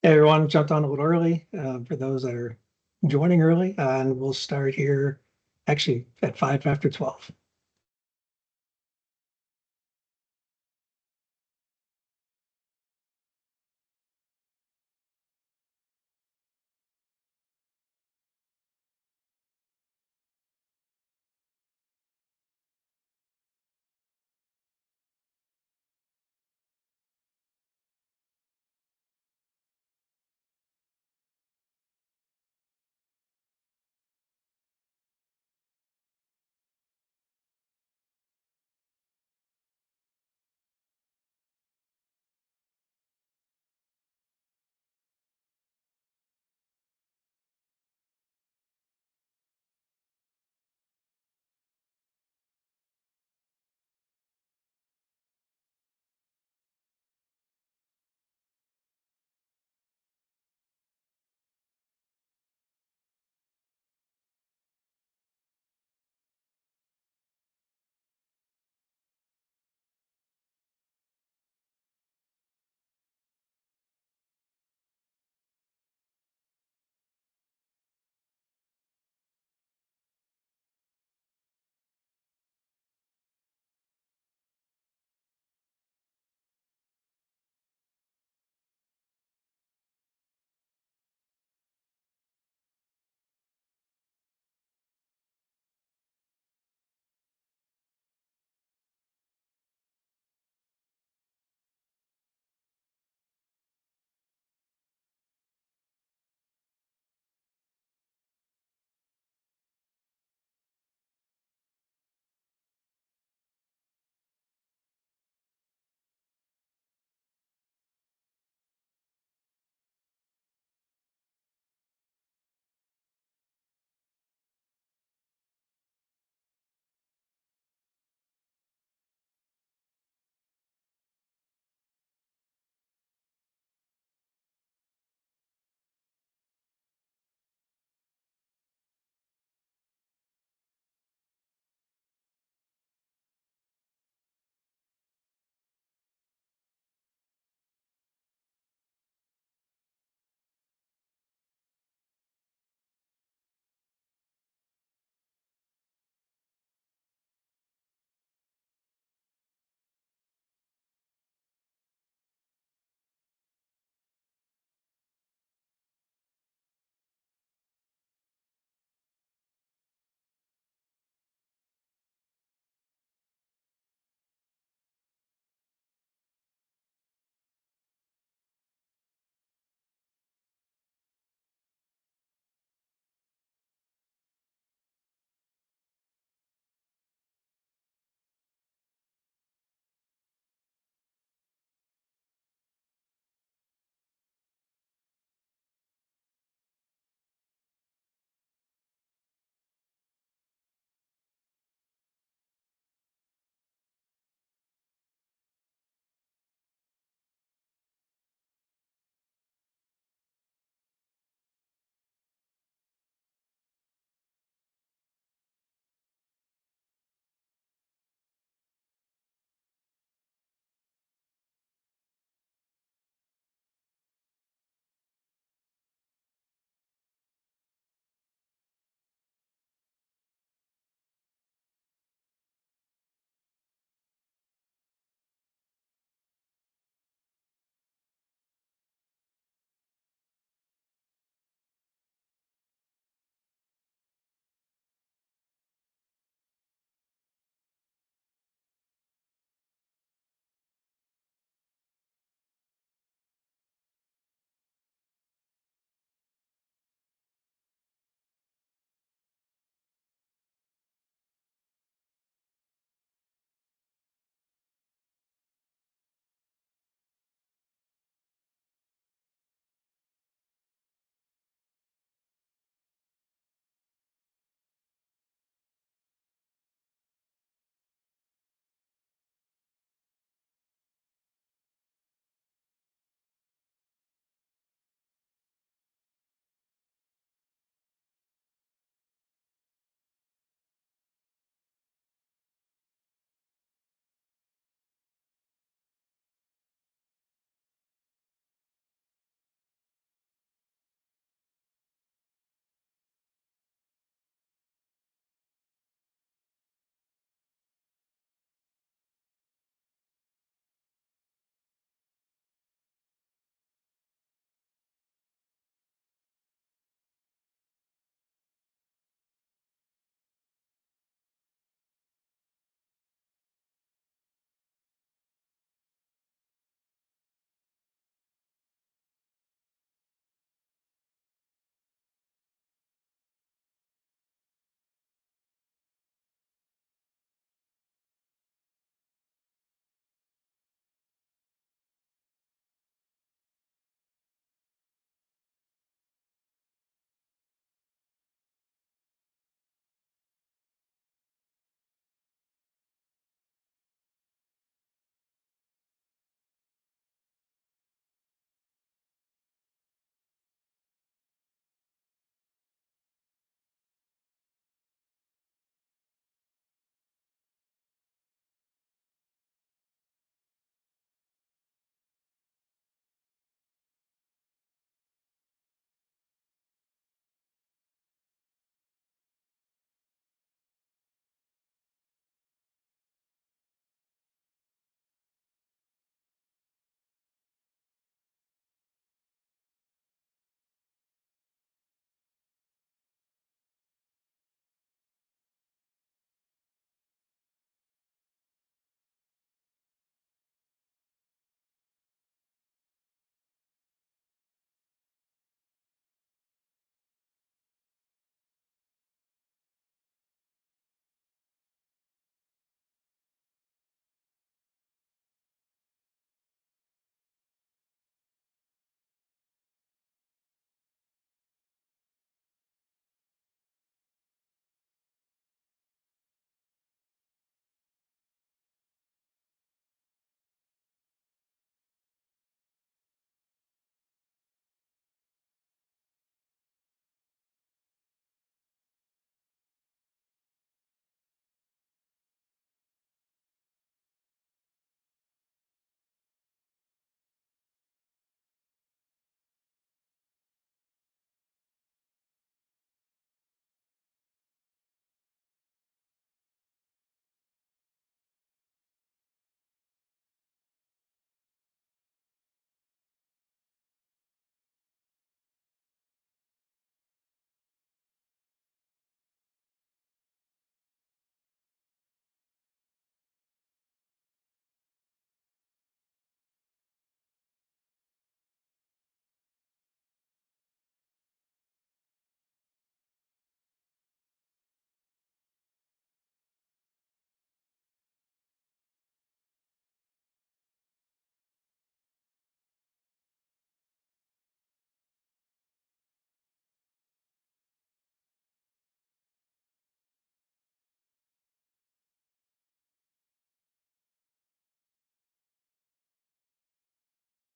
Everyone jumped on a little early for those that are joining early, and we'll start here actually at 5 after 12.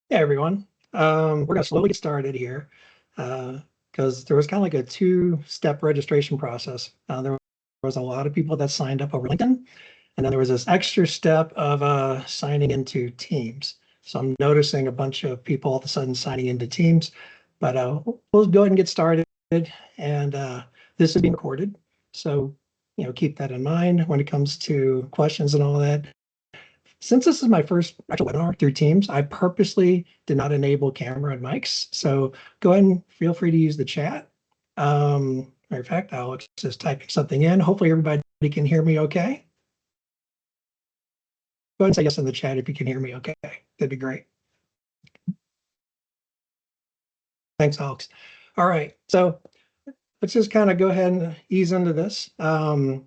Hey everyone. We're gonna slowly get started here because there was kind of like a two-step registration process. There was a lot of people that signed up over LinkedIn, and then there was this extra step of signing into Teams. So I'm noticing a bunch of people all of a sudden signing into Teams, but we'll go ahead and get started. And this is being recorded, so keep that in mind when it comes to questions and all that. Since this is my first actual webinar through Teams, I purposely did not enable camera and mics. So go ahead and feel free to use the chat. Matter of fact, Alex is typing something in. Hopefully everybody can hear me okay. Go ahead and say yes in the chat if you can hear me okay. That'd be great. Thanks, Alex. All right, so let's just kind of go ahead and ease into this. When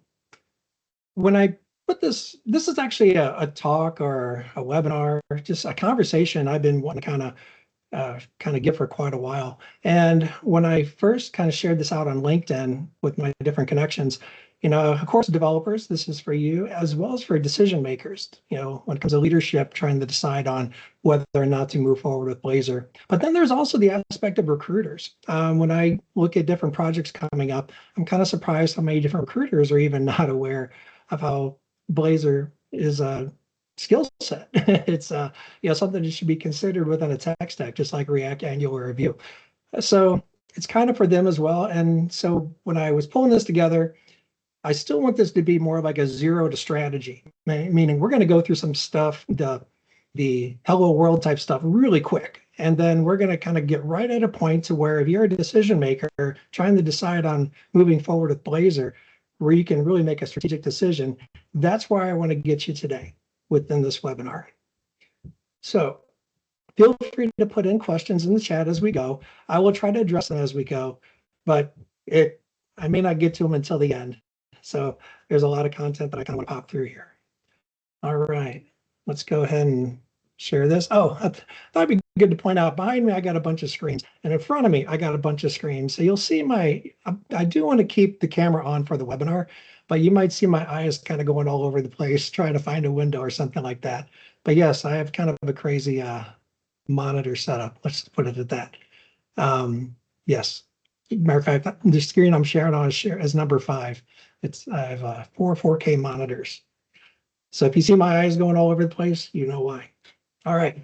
I put this is actually a talk or a webinar, just a conversation I've been wanting to kind of give for quite a while. And when I first kind of shared this out on LinkedIn with my different connections, of course, developers, this is for you, as well as for decision makers, when it comes to leadership, trying to decide on whether or not to move forward with Blazor. But then there's also the aspect of recruiters. When I look at different projects coming up, I'm kind of surprised how many different recruiters are even not aware of how Blazor is a skill set. It's something that should be considered within a tech stack, just like React, Angular, or Vue. So it's kind of for them as well. And so when I was pulling this together, I still want this to be more of like a zero to strategy, meaning we're going to go through some stuff, the hello world type stuff really quick. And then we're going to kind of get right at a point to where if you're a decision maker trying to decide on moving forward with Blazor, where you can really make a strategic decision, that's where I want to get you today within this webinar. So feel free to put in questions in the chat as we go. I will try to address them as we go, but I may not get to them until the end. So there's a lot of content that I kind of want to pop through here. All right, let's go ahead and share this. Oh, I thought it'd be good to point out behind me, I got a bunch of screens, and in front of me, I got a bunch of screens. So you'll see I do want to keep the camera on for the webinar, but you might see my eyes kind of going all over the place, trying to find a window or something like that. But yes, I have kind of a crazy monitor setup. Let's put it at that. Yes. Matter of fact, the screen I'm sharing on is number 5. I have 4K monitors. So if you see my eyes going all over the place, you know why. All right.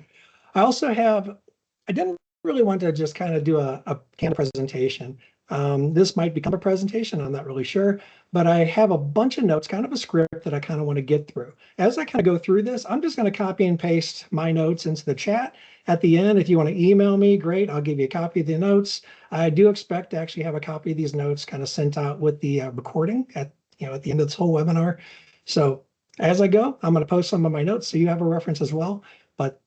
I didn't really want to just kind of do a kind of presentation. This might become a presentation, I'm not really sure, but I have a bunch of notes, kind of a script that I kind of want to get through. As I kind of go through this, I'm just going to copy and paste my notes into the chat. At the end, if you want to email me, great, I'll give you a copy of the notes. I do expect to actually have a copy of these notes kind of sent out with the recording at the end of this whole webinar. So as I go, I'm going to post some of my notes so you have a reference as well, but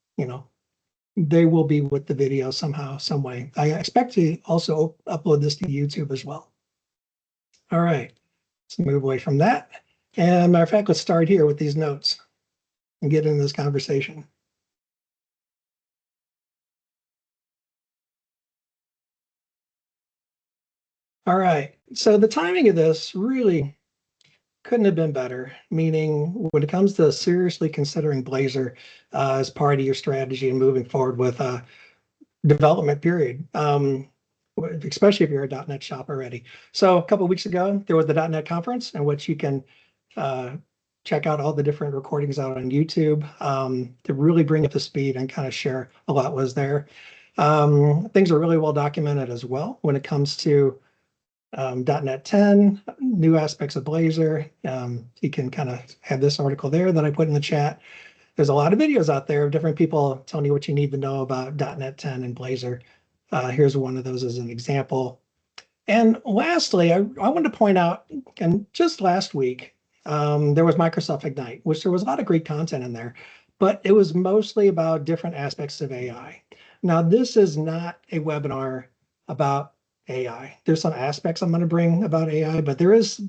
they will be with the video somehow, some way. I expect to also upload this to YouTube as well. All right, let's move away from that. And matter of fact, let's start here with these notes and get into this conversation. All right, so the timing of this really couldn't have been better, meaning when it comes to seriously considering Blazor as part of your strategy and moving forward with development period, especially if you're a .NET shop already. So a couple of weeks ago, there was the .NET conference in which you can check out all the different recordings out on YouTube to really bring up to speed and kind of share a lot was there. Things are really well documented as well when it comes to .NET 10, new aspects of Blazor. You can kind of have this article there that I put in the chat. There's a lot of videos out there of different people telling you what you need to know about .NET 10 and Blazor. Here's one of those as an example. And lastly, I wanted to point out, and just last week, there was Microsoft Ignite, which there was a lot of great content in there, but it was mostly about different aspects of AI. Now, this is not a webinar about AI. There's some aspects I'm going to bring about AI, but there is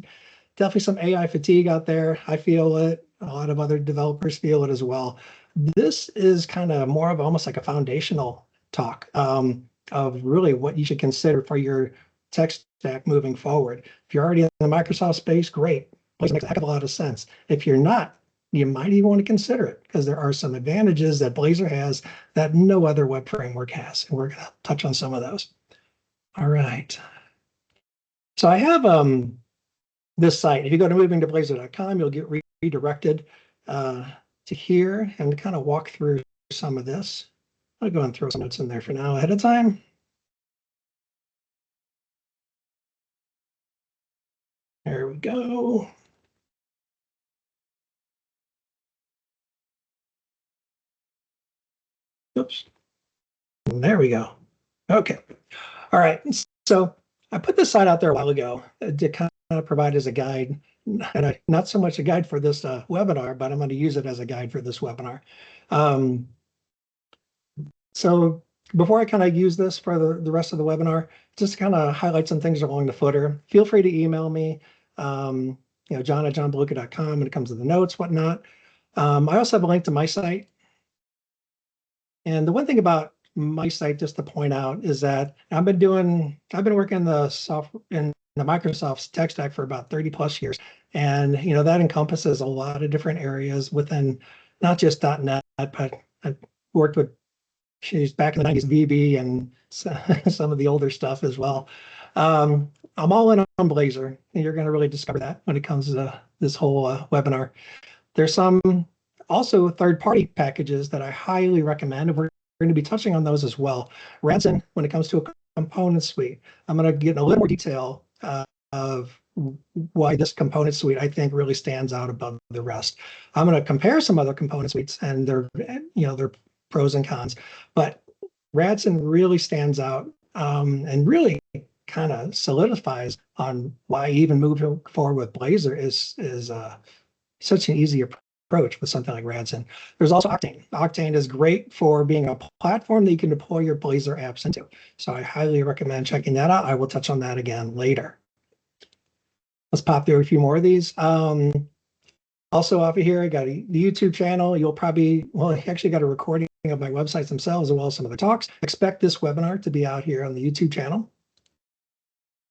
definitely some AI fatigue out there. I feel it. A lot of other developers feel it as well. This is kind of more of almost like a foundational talk of really what you should consider for your tech stack moving forward. If you're already in the Microsoft space, great. It makes a heck of a lot of sense. If you're not you might even want to consider it because there are some advantages that Blazor has that no other web framework has. And we're going to touch on some of those. All right. So I have this site. If you go to movingtoblazor.com, you'll get redirected to here and kind of walk through some of this. I'll go and throw some notes in there for now ahead of time. There we go. Oops. And there we go. Okay. All right. So I put this site out there a while ago to kind of provide as a guide, and not so much a guide for this webinar, but I'm going to use it as a guide for this webinar. So before I kind of use this for the rest of the webinar, just kind of highlight some things along the footer. Feel free to email me, john@johnbeluga.com when it comes to the notes, whatnot. I also have a link to my site. And the one thing about my site, just to point out, is that I've been working in the Microsoft's tech stack for about 30 plus years. And, that encompasses a lot of different areas within not just .NET, but I've worked with, back in the 90s, VB and some of the older stuff as well. I'm all in on Blazor, and you're going to really discover that when it comes to this whole webinar. There's some also third-party packages that I highly recommend. We're going to be touching on those as well. Radzen, when it comes to a component suite, I'm going to get in a little more detail of why this component suite I think really stands out above the rest. I'm going to compare some other component suites and their pros and cons, but Radzen really stands out and really kind of solidifies on why even moving forward with Blazor is such an easy approach with something like Radzen. There's also Octane. Octane is great for being a platform that you can deploy your Blazor apps into. So I highly recommend checking that out. I will touch on that again later. Let's pop through a few more of these. Also off of here, I got the YouTube channel. You'll probably, I actually got a recording of my websites themselves as well as some of the talks. Expect this webinar to be out here on the YouTube channel.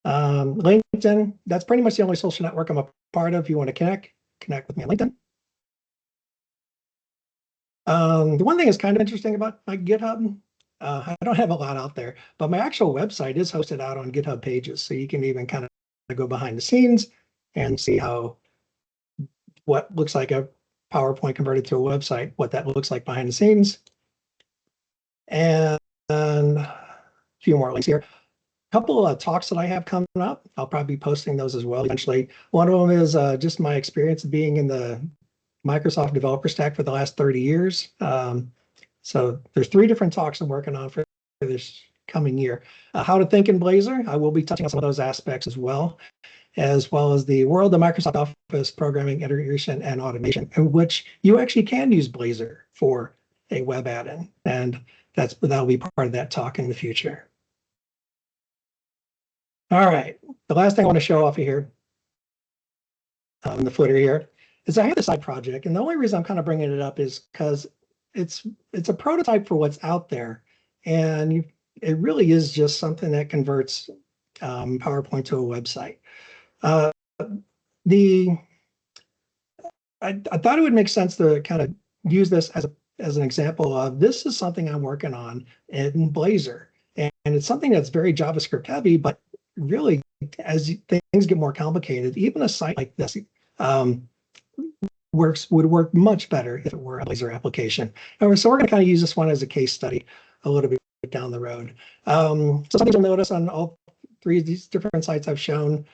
LinkedIn, that's pretty much the only social network I'm a part of. If you want to connect with me on LinkedIn. The one thing that's kind of interesting about my GitHub, I don't have a lot out there, but my actual website is hosted out on GitHub pages. So you can even kind of go behind the scenes and see what looks like a PowerPoint converted to a website, what that looks like behind the scenes. And a few more links here. A couple of talks that I have coming up. I'll probably be posting those as well eventually. One of them is just my experience of being in the Microsoft developer stack for the last 30 years. So there's 3 different talks I'm working on for this coming year. How to think in Blazor. I will be touching on some of those aspects as well as the world of Microsoft Office programming, integration, and automation, in which you actually can use Blazor for a web add-in. And that'll be part of that talk in the future. All right, the last thing I want to show off here in the footer here is I have this side project, and the only reason I'm kind of bringing it up is because it's a prototype for what's out there, and it really is just something that converts PowerPoint to a website. I thought it would make sense to kind of use this as an example of this is something I'm working on in Blazor, and it's something that's very JavaScript heavy, but really as things get more complicated, even a site like this would work much better if it were a Blazor application. So we're going to kind of use this one as a case study a little bit down the road. So something you'll notice on all 3 of these different sites I've shown,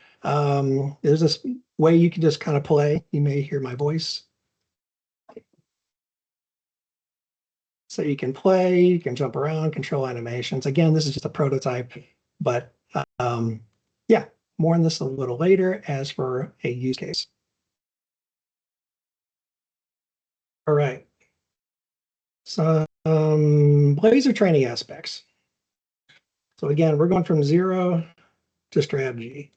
there's this way you can just kind of play. You may hear my voice. So you can play, you can jump around, control animations. Again, this is just a prototype, but yeah, more on this a little later as for a use case. All right. So Blazor training aspects. So again, we're going from 0 to strategy.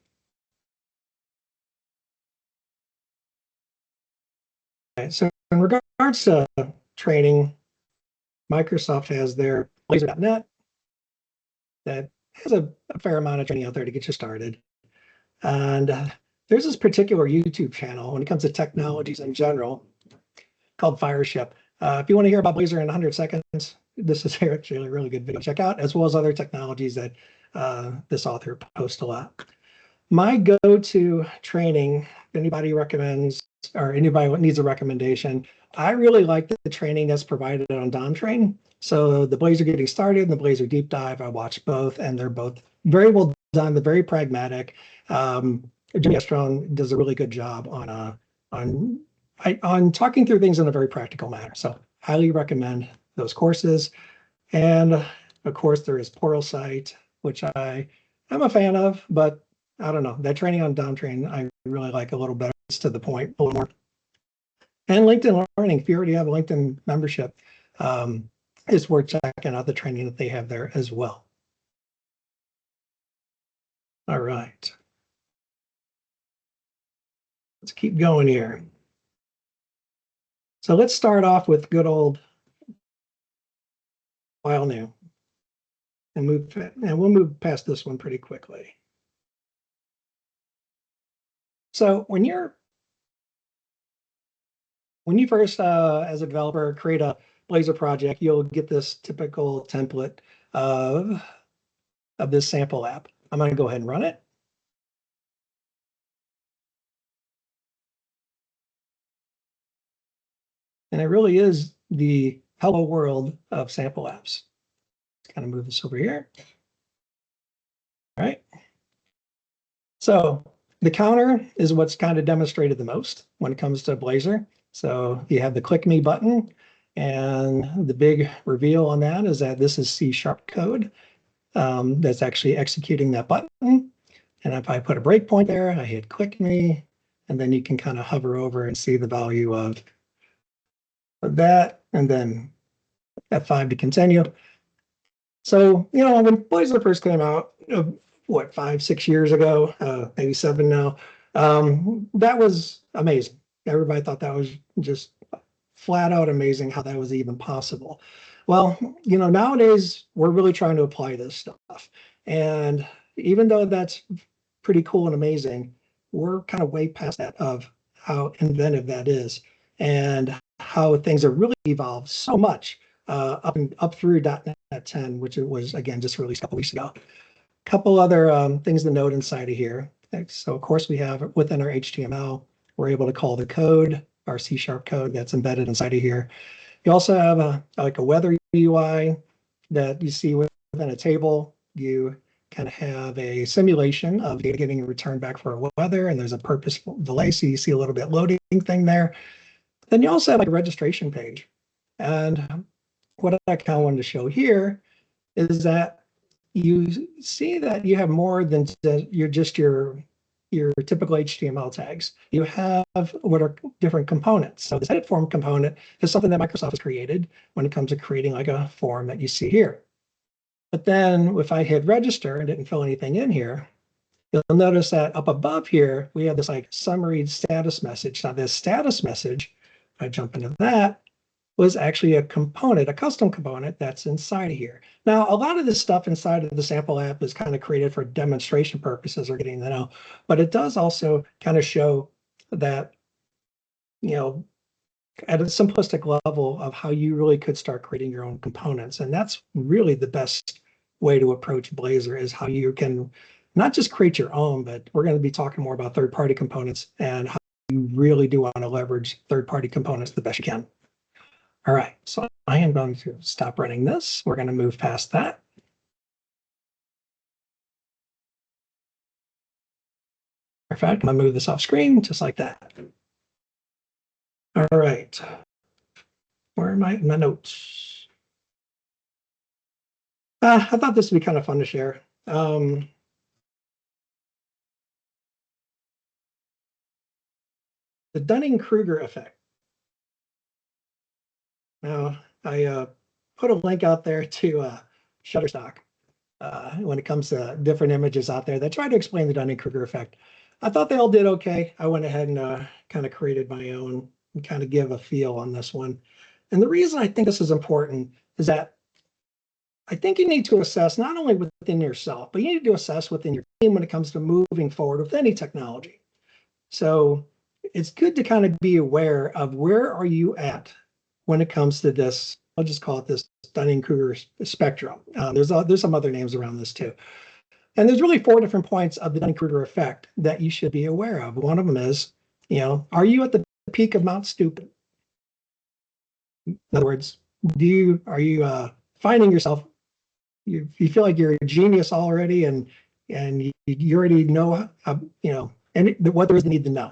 Okay, so in regards to training, Microsoft has their Blazor.net that has a fair amount of training out there to get you started. And there's this particular YouTube channel when it comes to technologies in general. called Fireship. If you want to hear about Blazor in 100 seconds, this is actually a really good video to check out, as well as other technologies that this author posts a lot. My go-to training, if anybody recommends, or anybody needs a recommendation, I really like the training that's provided on Train. So the Blazor Getting Started and the Blazor Deep Dive, I watched both, and they're both very well done. They're very pragmatic. Jimmy Estrone does a really good job on talking through things in a very practical manner. So highly recommend those courses. And of course, there is Pluralsight, which I am a fan of, but I don't know. That training on Train, I really like a little better. It's to the point, a little more. And LinkedIn Learning, if you already have a LinkedIn membership, it's worth checking out the training that they have there as well. All right. Let's keep going here. So let's start off with good old file new, and we'll move past this one pretty quickly. So when you first, as a developer, create a Blazor project, you'll get this typical template of this sample app. I'm going to go ahead and run it. And it really is the hello world of sample apps. Let's kind of move this over here. All right. So the counter is what's kind of demonstrated the most when it comes to Blazor. So you have the click me button, and the big reveal on that is that this is C# code that's actually executing that button. And if I put a breakpoint there, I hit click me, and then you can kind of hover over and see the value of that, and then F5 to continue. So, when Blazor first came out, what, 5-6 years ago, maybe 7 now, that was amazing. Everybody thought that was just flat out amazing how that was even possible. Well, nowadays we're really trying to apply this stuff. And even though that's pretty cool and amazing, we're kind of way past that of how inventive that is, and how things have really evolved so much up through .NET 10, which it was, again, just released a couple weeks ago. A couple other things to note inside of here. So of course we have within our HTML, we're able to call the code, our C# code that's embedded inside of here. You also have like a weather UI that you see within a table. You kind of have a simulation of data getting returned back for a weather, and there's a purposeful delay, so you see a little bit loading thing there. Then you also have like a registration page. And what I kind of wanted to show here is that you see that you have more than your typical HTML tags. You have what are different components. So this edit form component is something that Microsoft has created when it comes to creating like a form that you see here. But then if I hit register and didn't fill anything in here, you'll notice that up above here, we have this like summary status message. Now this status message, if I jump into that, was actually a component, a custom component that's inside of here. Now, a lot of this stuff inside of the sample app is kind of created for demonstration purposes or getting to know, but it does also kind of show that, at a simplistic level of how you really could start creating your own components. And that's really the best way to approach Blazor, is how you can not just create your own, but we're going to be talking more about third-party components and how you really do want to leverage third-party components the best you can. All right, so I am going to stop running this. We're going to move past that. In fact, I'm going to move this off screen just like that. All right. Where are my notes? I thought this would be kind of fun to share. The Dunning-Kruger effect. Now, I put a link out there to Shutterstock when it comes to different images out there that try to explain the Dunning-Kruger effect. I thought they all did okay. I went ahead and kind of created my own and kind of give a feel on this one. And the reason I think this is important is that I think you need to assess not only within yourself, but you need to assess within your team when it comes to moving forward with any technology. So it's good to kind of be aware of where are you at when it comes to this. I'll just call it this Dunning-Kruger spectrum. There's some other names around this too. And there's really four different points of the Dunning-Kruger effect that you should be aware of. One of them is, are you at the peak of Mount Stupid? In other words, are you finding yourself, you feel like you're a genius already, and you already know, and what there is to need to know.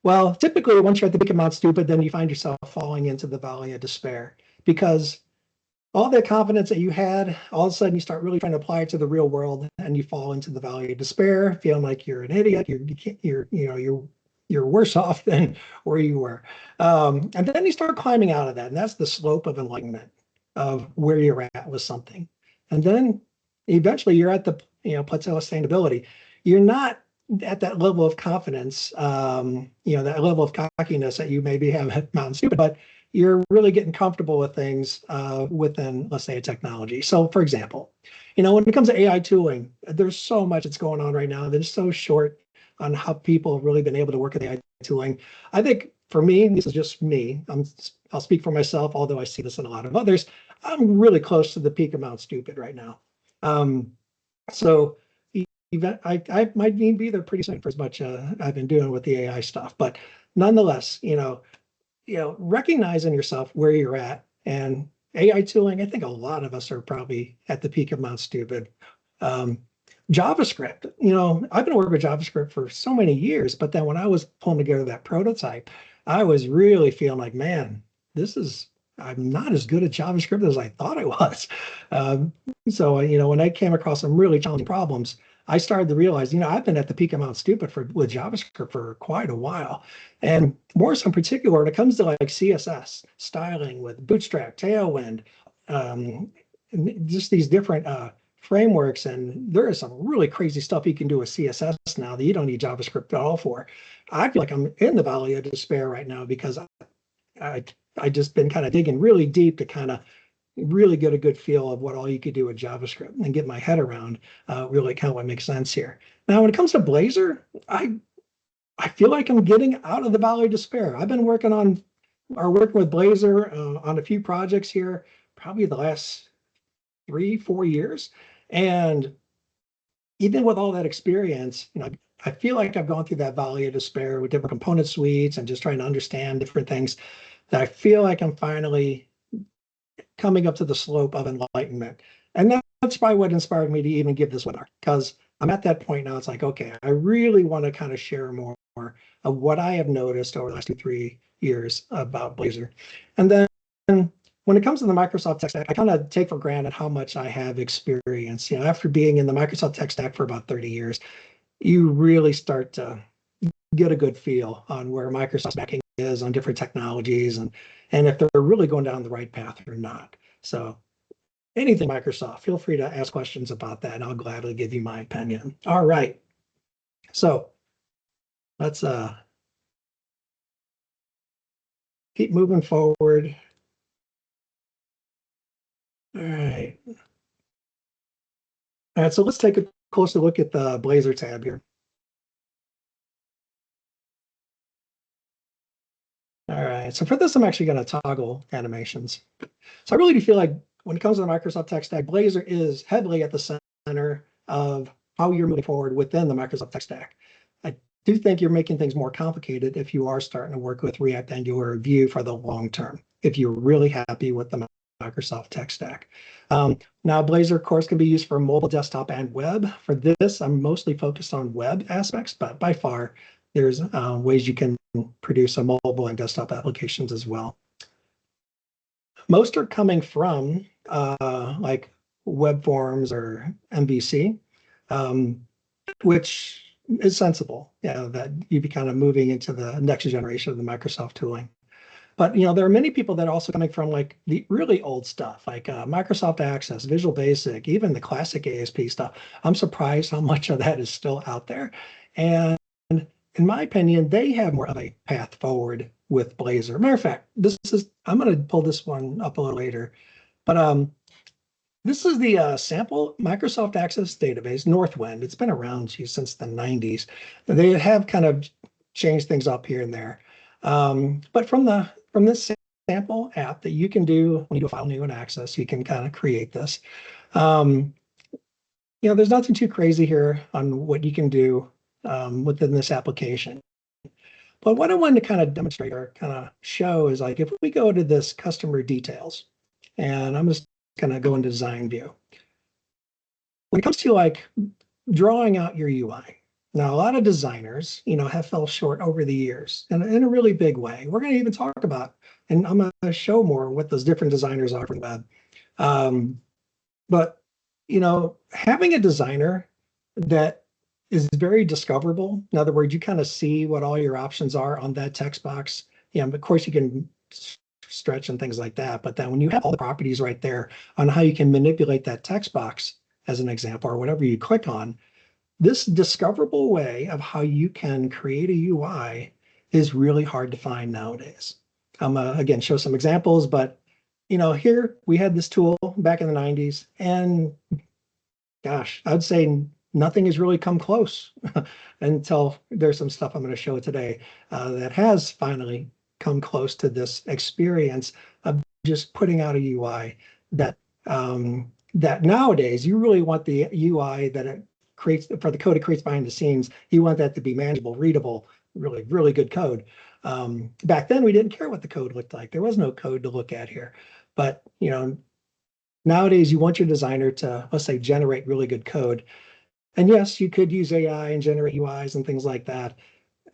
Well, typically, once you're at the peak of Mount Stupid, then you find yourself falling into the valley of despair, because all that confidence that you had, all of a sudden you start really trying to apply it to the real world, and you fall into the valley of despair, feeling like you're an idiot. You're worse off than where you were, and then you start climbing out of that, and that's the slope of enlightenment of where you're at with something, and then eventually you're at the plateau of sustainability. You're not at that level of confidence, that level of cockiness that you maybe have at Mount Stupid, but you're really getting comfortable with things within, let's say, a technology. So, for example, when it comes to AI tooling, there's so much that's going on right now that is so short on how people have really been able to work with AI tooling. I think for me, this is just me. I'll speak for myself, although I see this in a lot of others. I'm really close to the peak of Mount Stupid right now. So I might be there pretty soon for as much I've been doing with the AI stuff, but nonetheless, recognizing yourself where you're at, and AI tooling, I think a lot of us are probably at the peak of Mount Stupid. JavaScript, I've been working with JavaScript for so many years, but then when I was pulling together that prototype, I was really feeling like, man, I'm not as good at JavaScript as I thought I was. So, when I came across some really challenging problems, I started to realize, I've been at the peak of Mount Stupid with JavaScript for quite a while. And more so in particular, when it comes to like CSS, styling with Bootstrap, Tailwind, just these different frameworks. And there is some really crazy stuff you can do with CSS now that you don't need JavaScript at all for. I feel like I'm in the valley of despair right now, because I just been kind of digging really deep to kind of really get a good feel of what all you could do with JavaScript and get my head around really kind of what makes sense here. Now, when it comes to Blazor, I feel like I'm getting out of the valley of despair. I've been working with Blazor on a few projects here, probably the last 3-4 years. And even with all that experience, I feel like I've gone through that valley of despair with different component suites and just trying to understand different things, that I feel like I'm finally coming up to the slope of enlightenment. And that's probably what inspired me to even give this webinar, because I'm at that point now. It's like, okay, I really want to kind of share more of what I have noticed over the last 2-3 years about Blazor. And then when it comes to the Microsoft tech stack, I kind of take for granted how much I have experience. After being in the Microsoft tech stack for about 30 years, you really start to get a good feel on where Microsoft's backing is on different technologies, and if they're really going down the right path or not. So anything Microsoft, feel free to ask questions about that, and I'll gladly give you my opinion. All right. So let's keep moving forward. All right. All right, so let's take a closer look at the Blazor tab here. All right, so for this, I'm actually going to toggle animations. So I really do feel like when it comes to the Microsoft tech stack, Blazor is heavily at the center of how you're moving forward within the Microsoft tech stack. I do think you're making things more complicated if you are starting to work with React, Angular, or Vue for the long term, if you're really happy with the Microsoft tech stack. Now, Blazor, of course, can be used for mobile, desktop, and web. For this, I'm mostly focused on web aspects, but by far, there's ways you can produce a mobile and desktop applications as well. Most are coming from like web forms or MVC, which is sensible, that you'd be kind of moving into the next generation of the Microsoft tooling. But there are many people that are also coming from like the really old stuff, like Microsoft Access, Visual Basic, even the classic ASP stuff. I'm surprised how much of that is still out there. And in my opinion, they have more of a path forward with Blazor. Matter of fact, I'm going to pull this one up a little later, but this is the sample Microsoft Access database, Northwind. It's been around since the 90s. They have kind of change things up here and there. But from this sample app that you can do when you do a file new and access, you can kind of create this. There's nothing too crazy here on what you can do within this application. But what I wanted to kind of demonstrate or kind of show is like if we go to this customer details, and I'm just going to go into design view. When it comes to like drawing out your UI, now a lot of designers, have fell short over the years in a really big way. We're going to even talk about, and I'm going to show more what those different designers are for the web. But having a designer that is very discoverable. In other words, you kind of see what all your options are on that text box. Of course you can stretch and things like that. But then when you have all the properties right there on how you can manipulate that text box, as an example, or whatever you click on, this discoverable way of how you can create a UI is really hard to find nowadays. I'm again show some examples, but here we had this tool back in the 90s, and gosh, I'd say nothing has really come close until there's some stuff I'm going to show today that has finally come close to this experience of just putting out a UI that that nowadays you really want the UI that it creates for the code it creates behind the scenes. You want that to be manageable, readable, really, really good code. Back then we didn't care what the code looked like. There was no code to look at here. But nowadays you want your designer to, let's say, generate really good code. And yes, you could use AI and generate UIs and things like that.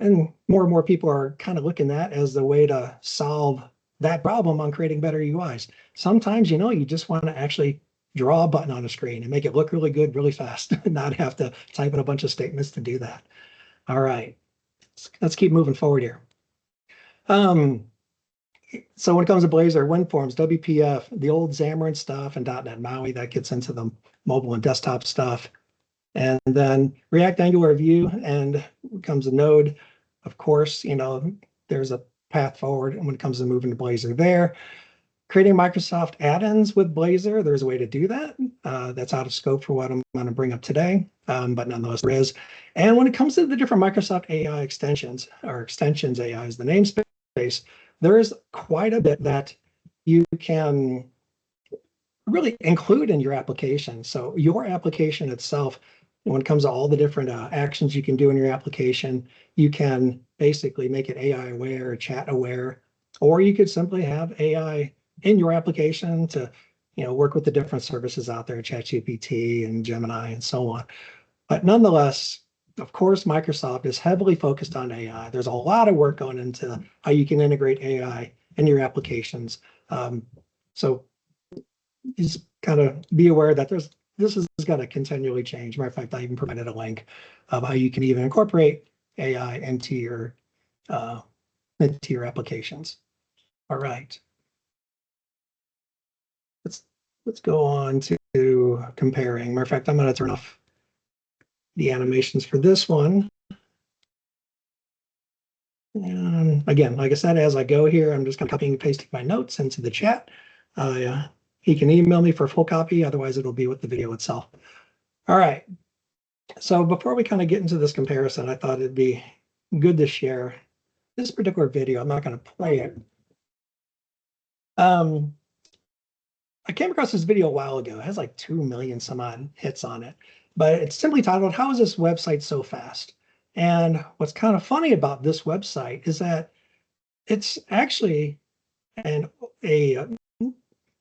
And more people are kind of looking at that as the way to solve that problem on creating better UIs. Sometimes, you just want to actually draw a button on a screen and make it look really good, really fast, and not have to type in a bunch of statements to do that. All right, let's keep moving forward here. So when it comes to Blazor, WinForms, WPF, the old Xamarin stuff, and .NET MAUI, that gets into the mobile and desktop stuff. And then React, Angular, Vue, and comes a Node. Of course, there's a path forward when it comes to moving to Blazor there. Creating Microsoft add-ins with Blazor, there's a way to do that. That's out of scope for what I'm going to bring up today, but nonetheless there is. And when it comes to the different Microsoft AI extensions, or extensions AI is the namespace, there is quite a bit that you can really include in your application. So your application itself, when it comes to all the different actions you can do in your application, you can basically make it AI aware, chat aware, or you could simply have AI in your application to work with the different services out there, ChatGPT and Gemini and so on. But nonetheless, of course, Microsoft is heavily focused on AI. There's a lot of work going into how you can integrate AI in your applications. So just kind of be aware that this is going to continually change. Matter of fact, I even provided a link of how you can even incorporate AI into your applications. All right. Let's go on to comparing. Matter of fact, I'm going to turn off the animations for this one. And again, like I said, as I go here, I'm just kind of copying and pasting my notes into the chat. He can email me for a full copy, otherwise it'll be with the video itself. All right. So before we kind of get into this comparison, I thought it'd be good to share this particular video. I'm not going to play it. I came across this video a while ago. It has like 2 million some odd hits on it, but it's simply titled, "How is this website so fast?" And what's kind of funny about this website is that it's actually a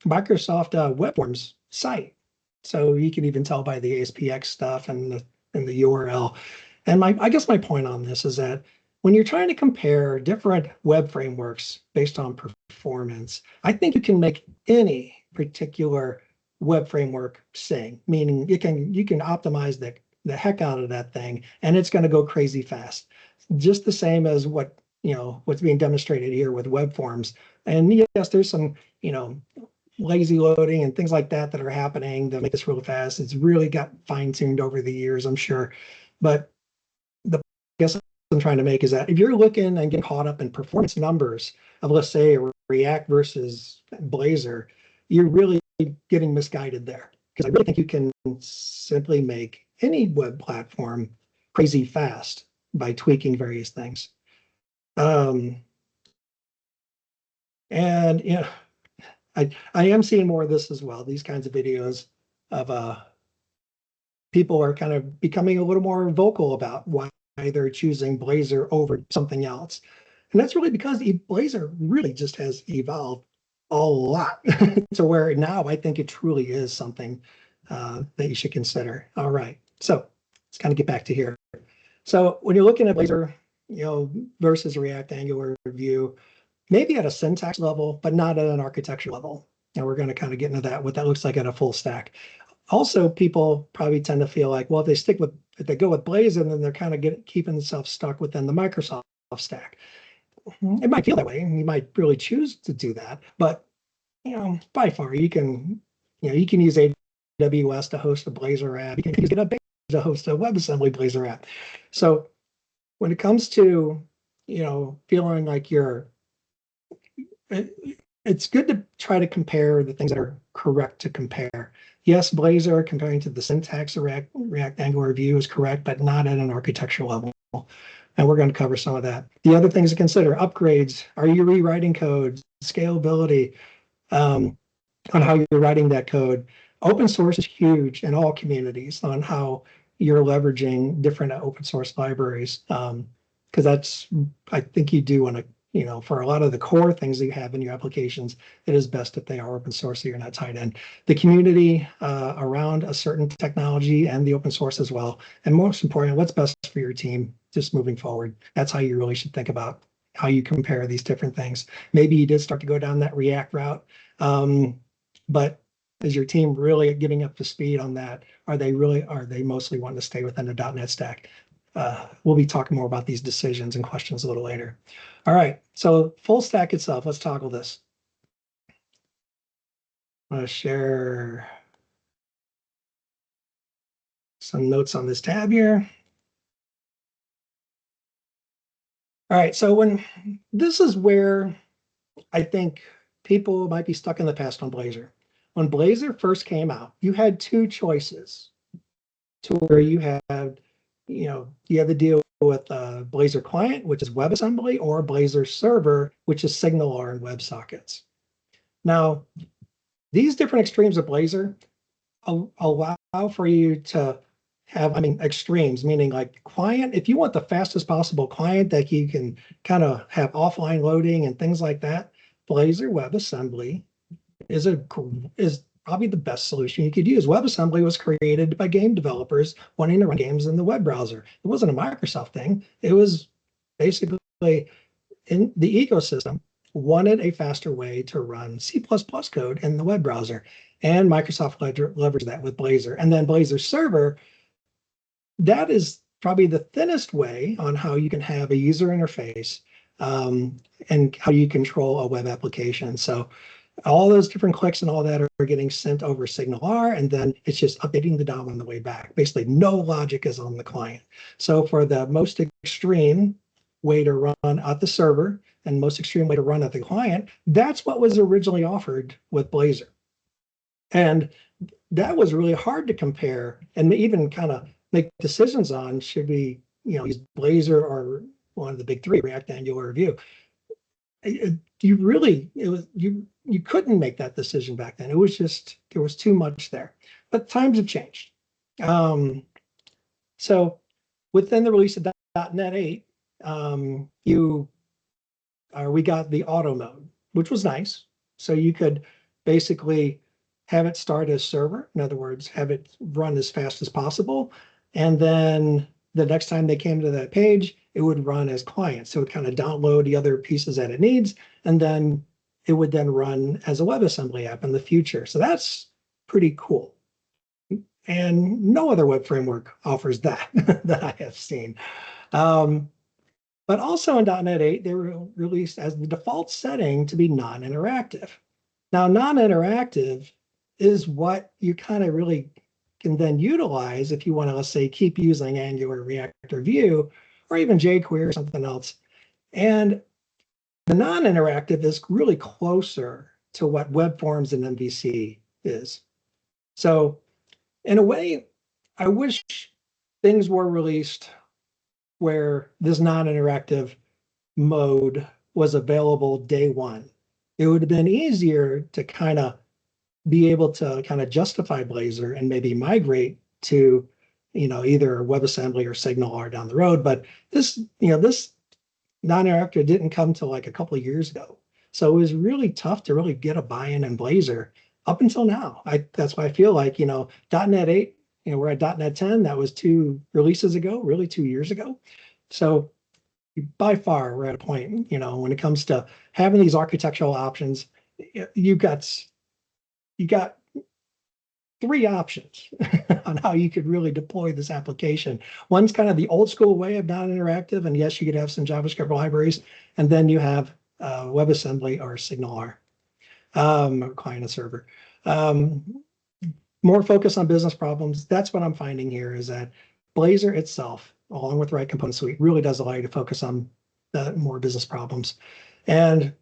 Microsoft Web Forms site. So you can even tell by the ASPX stuff and the URL. And I guess my point on this is that when you're trying to compare different web frameworks based on performance, I think you can make any particular web framework sing, meaning you can optimize the heck out of that thing, and it's going to go crazy fast. Just the same as what's being demonstrated here with web forms. And yes, there's some lazy loading and things like that are happening that make this really fast. It's really got fine-tuned over the years, I'm sure. But the guess I'm trying to make is that if you're looking and getting caught up in performance numbers of, let's say, React versus Blazor, you're really getting misguided there. Because I really think you can simply make any web platform crazy fast by tweaking various things. Um, and you know, I am seeing more of this as well. These kinds of videos of people are kind of becoming a little more vocal about why they're choosing Blazor over something else. And that's really because Blazor really just has evolved a lot to where now I think it truly is something that you should consider. All right, so let's kind of get back to here. So when you're looking at Blazor, versus React Angular Vue, maybe at a syntax level, but not at an architecture level. And we're going to kind of get into that, what that looks like at a full stack. Also, people probably tend to feel like, well, if they go with Blazor, then they're kind of keeping themselves stuck within the Microsoft stack. It might feel that way, and you might really choose to do that, but by far you can use AWS to host a Blazor app. You can use GitHub to host a WebAssembly Blazor app. So when it comes to feeling like it's good to try to compare the things that are correct to compare. Yes, Blazor comparing to the syntax of React Angular Vue is correct, but not at an architectural level. And we're going to cover some of that. The other things to consider: upgrades. Are you rewriting code? Scalability, on how you're writing that code. Open source is huge in all communities on how you're leveraging different open source libraries. Because I think you do want to, for a lot of the core things that you have in your applications, it is best if they are open source so you're not tied in. The community around a certain technology and the open source as well. And most importantly, what's best for your team just moving forward. That's how you really should think about how you compare these different things. Maybe you did start to go down that React route. But is your team really getting up to speed on that? Are they mostly wanting to stay within the .NET stack? We'll be talking more about these decisions and questions a little later. All right, so full stack itself, let's toggle this. I'm going to share some notes on this tab here. All right, so this is where I think people might be stuck in the past on Blazor. When Blazor first came out, you had two choices to where you had the deal with Blazor Client, which is WebAssembly, or Blazor Server, which is SignalR and WebSockets. Now, these different extremes of Blazor allow for you to have, extremes, meaning like client, if you want the fastest possible client that you can kind of have offline loading and things like that, Blazor WebAssembly is probably the best solution you could use. WebAssembly was created by game developers wanting to run games in the web browser. It wasn't a Microsoft thing. It was basically in the ecosystem wanted a faster way to run C++ code in the web browser. And Microsoft leveraged that with Blazor. And then Blazor Server, that is probably the thinnest way on how you can have a user interface and how you control a web application. So all those different clicks and all that are getting sent over SignalR, and then it's just updating the DOM on the way back. Basically, no logic is on the client. So for the most extreme way to run at the server and most extreme way to run at the client, that's what was originally offered with Blazor. And that was really hard to compare and even kind of make decisions on, should we use Blazor or one of the big three, React, Angular, Vue. You couldn't make that decision back then. It was just, there was too much there. But times have changed. So within the release of .NET 8, we got the auto mode, which was nice. So you could basically have it start as server. In other words, have it run as fast as possible. And then the next time they came to that page, it would run as client. So it would kind of download the other pieces that it needs, and then it would then run as a WebAssembly app in the future. So that's pretty cool. And no other web framework offers that that I have seen. But also in .NET 8, they were released as the default setting to be non-interactive. Now, non-interactive is what you kind of really can then utilize if you want to, let's say, keep using Angular, React, or Vue, or even jQuery or something else. And the non-interactive is really closer to what web forms and MVC is. So in a way, I wish things were released where this non-interactive mode was available day one. It would have been easier to kind of be able to kind of justify Blazor and maybe migrate to, either WebAssembly or Signal down the road. But this non-interactive didn't come till like a couple of years ago. So it was really tough to really get a buy-in in Blazor up until now. That's why I feel like, .NET 8, we're at .NET 10. That was 2 releases ago, really 2 years ago. So by far we're at a point, when it comes to having these architectural options, you got 3 options on how you could really deploy this application. One's kind of the old school way of non-interactive, and yes, you could have some JavaScript libraries, and then you have WebAssembly or SignalR, client and server. More focus on business problems. That's what I'm finding here, is that Blazor itself, along with the right component suite, really does allow you to focus on the more business problems. And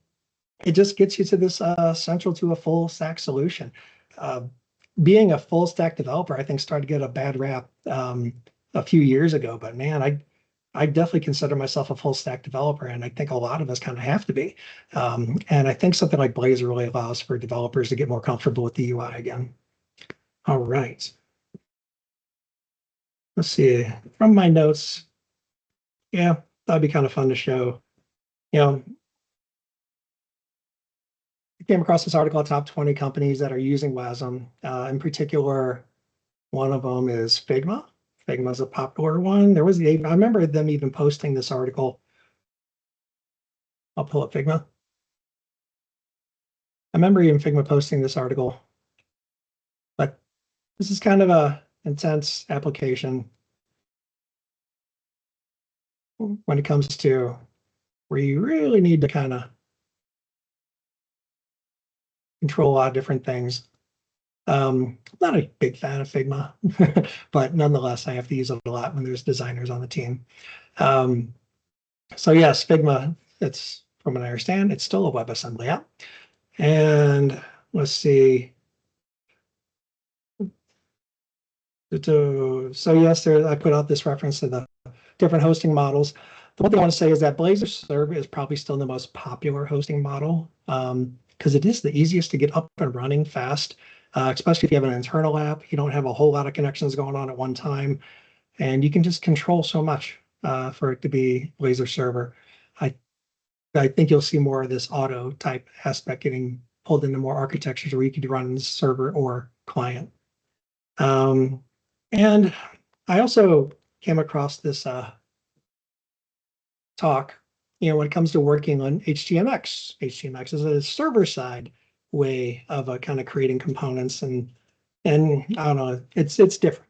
it just gets you to this central to a full stack solution. Being a full stack developer, I think, started to get a bad rap a few years ago. But man, I definitely consider myself a full stack developer, and I think a lot of us kind of have to be. And I think something like Blazor really allows for developers to get more comfortable with the UI again. All right. Let's see. From my notes, yeah, that'd be kind of fun to show. I came across this article, top 20 companies that are using WASM. In particular, one of them is Figma. Figma is a popular one. I remember them even posting this article. I'll pull up Figma. I remember even Figma posting this article. But this is kind of a intense application when it comes to where you really need to kind of control a lot of different things. I'm not a big fan of Figma, but nonetheless, I have to use it a lot when there's designers on the team. So yes, Figma, it's, from what I understand, it's still a WebAssembly app. And let's see. So yes, I put out this reference to the different hosting models. The one thing I want to say is that Blazor Server is probably still the most popular hosting model, because it is the easiest to get up and running fast, especially if you have an internal app. You don't have a whole lot of connections going on at one time, and you can just control so much for it to be Blazor Server. I think you'll see more of this auto type aspect getting pulled into more architectures where you could run server or client. And I also came across this talk, when it comes to working on HTMX. HTMX is a server-side way of kind of creating components, and I don't know, it's different.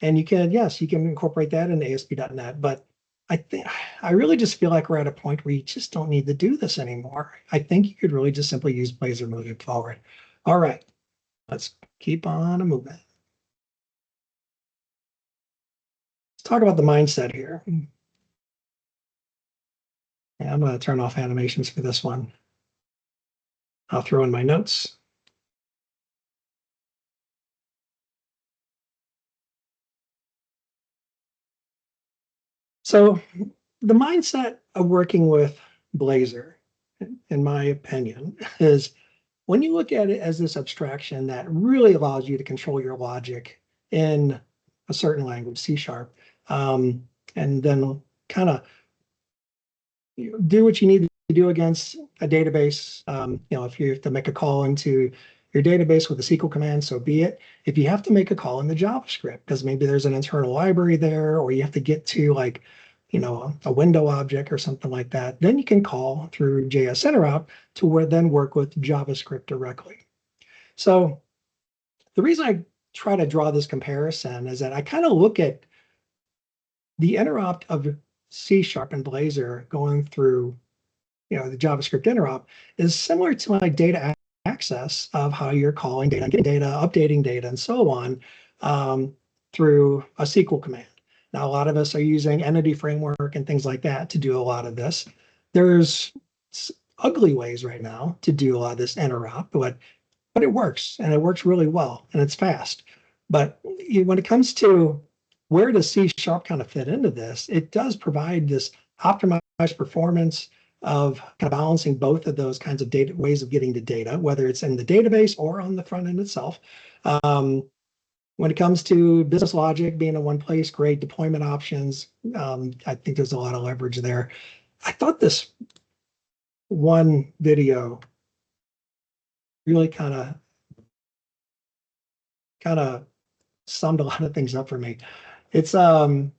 And you can incorporate that into ASP.NET, but I really just feel like we're at a point where you just don't need to do this anymore. I think you could really just simply use Blazor moving forward. All right, let's keep on moving. Let's talk about the mindset here. Yeah, I'm going to turn off animations for this one. I'll throw in my notes. So the mindset of working with Blazor, in my opinion, is when you look at it as this abstraction that really allows you to control your logic in a certain language, C#, and then kind of do what you need to do against a database. If you have to make a call into your database with a SQL command, so be it. If you have to make a call in the JavaScript, because maybe there's an internal library there, or you have to get to a window object or something like that, then you can call through JS interop to then work with JavaScript directly. So the reason I try to draw this comparison is that I kind of look at the interop of C# and Blazor going through the JavaScript interop is similar to like data access of how you're calling data, getting data, updating data, and so on through a SQL command. Now, a lot of us are using Entity Framework and things like that to do a lot of this. There's ugly ways right now to do a lot of this interop, but it works, and it works really well, and it's fast. But when it comes to where does C# kind of fit into this, it does provide this optimize performance of kind of balancing both of those kinds of data ways of getting the data, whether it's in the database or on the front end itself. When it comes to business logic, being in one place, great deployment options. I think there's a lot of leverage there. I thought this one video really kind of summed a lot of things up for me. It's I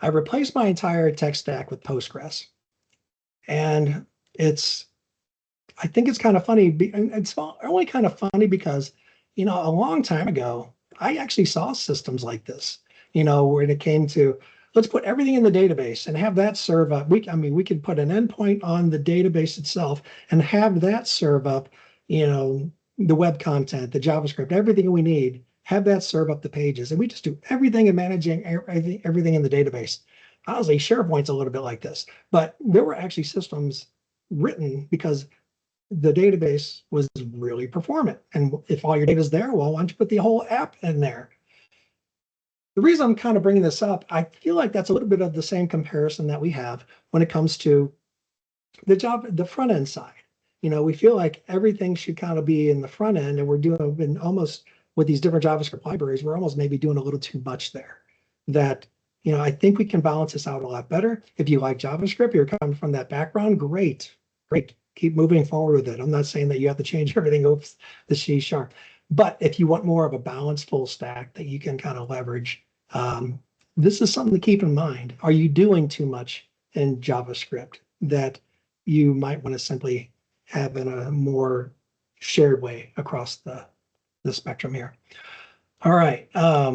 replaced my entire tech stack with Postgres, and I think it's kind of funny. It's only kind of funny because, a long time ago, I actually saw systems like this, when it came to, let's put everything in the database and have that serve up. We could put an endpoint on the database itself and have that serve up, the web content, the JavaScript, everything we need, have that serve up the pages. And we just do everything in managing everything in the database. Honestly, SharePoint's a little bit like this, but there were actually systems written because the database was really performant. And if all your data is there, well, why don't you put the whole app in there? The reason I'm kind of bringing this up, I feel like that's a little bit of the same comparison that we have when it comes to the front end side. We feel like everything should kind of be in the front end, and we're doing almost with these different JavaScript libraries, we're almost maybe doing a little too much there. That, I think we can balance this out a lot better. If you like JavaScript, you're coming from that background, great. Keep moving forward with it. I'm not saying that you have to change everything over the C#. But if you want more of a balanced full stack that you can kind of leverage, this is something to keep in mind. Are you doing too much in JavaScript that you might want to simply have in a more shared way across the spectrum here? All right. I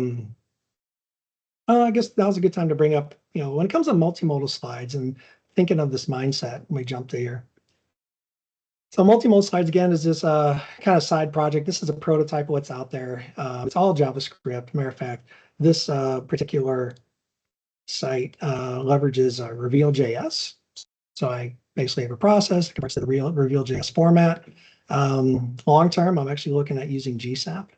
guess that was a good time to bring up, when it comes to multimodal slides and thinking of this mindset, let me jump to here. So multimodal slides, again, is this kind of side project. This is a prototype of what's out there. It's all JavaScript. Matter of fact, this particular site leverages Reveal.js. So I basically have a process that converts to the Reveal.js format. Long term, I'm actually looking at using GSAP.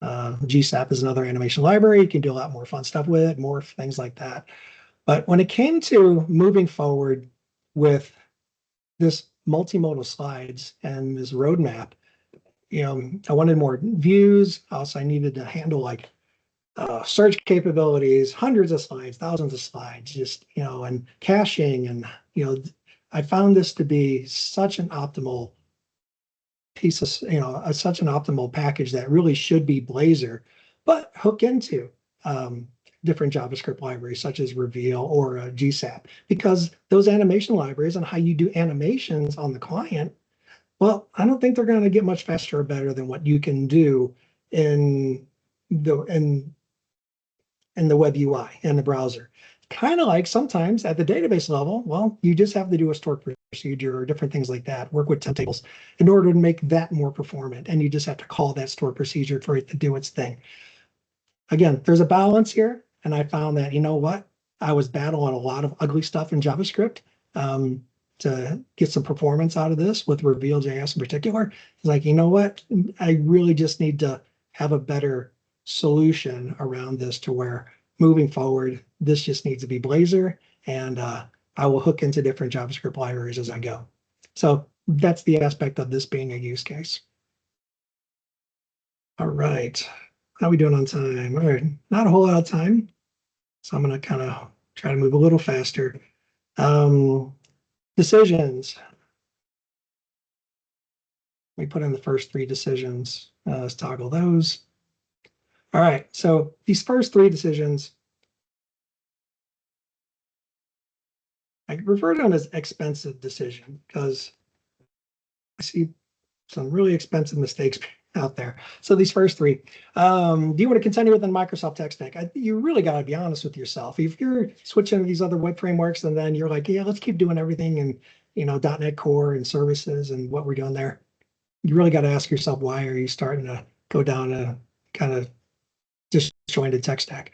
GSAP is another animation library. You can do a lot more fun stuff with it, more things like that. But when it came to moving forward with this multimodal slides and this roadmap, I wanted more views. Also, I needed to handle like search capabilities, hundreds of slides, thousands of slides, just, and caching. And, I found this to be such an optimal piece of, such an optimal package that really should be Blazor, but hook into different JavaScript libraries such as Reveal or GSAP, because those animation libraries and how you do animations on the client, well, I don't think they're going to get much faster or better than what you can do in the web UI and the browser. Kind of like sometimes at the database level, well, you just have to do a store procedure or different things like that, work with temp tables in order to make that more performant. And you just have to call that store procedure for it to do its thing. Again, there's a balance here. And I found that, I was battling a lot of ugly stuff in JavaScript to get some performance out of this with Reveal.js in particular. It's like, I really just need to have a better solution around this to where moving forward, this just needs to be Blazor, and I will hook into different JavaScript libraries as I go. So that's the aspect of this being a use case. All right. How are we doing on time? All right, not a whole lot of time. So I'm going to kind of try to move a little faster. Decisions. We put in the first 3 decisions. Let's toggle those. All right, so these first 3 decisions, I refer to them as expensive decision because I see some really expensive mistakes out there. So these first 3, do you want to continue with the Microsoft tech stack? You really got to be honest with yourself. If you're switching to these other web frameworks and then you're like, yeah, let's keep doing everything in, .NET Core and services and what we're doing there, you really got to ask yourself, why are you starting to go down a kind of disjointed tech stack?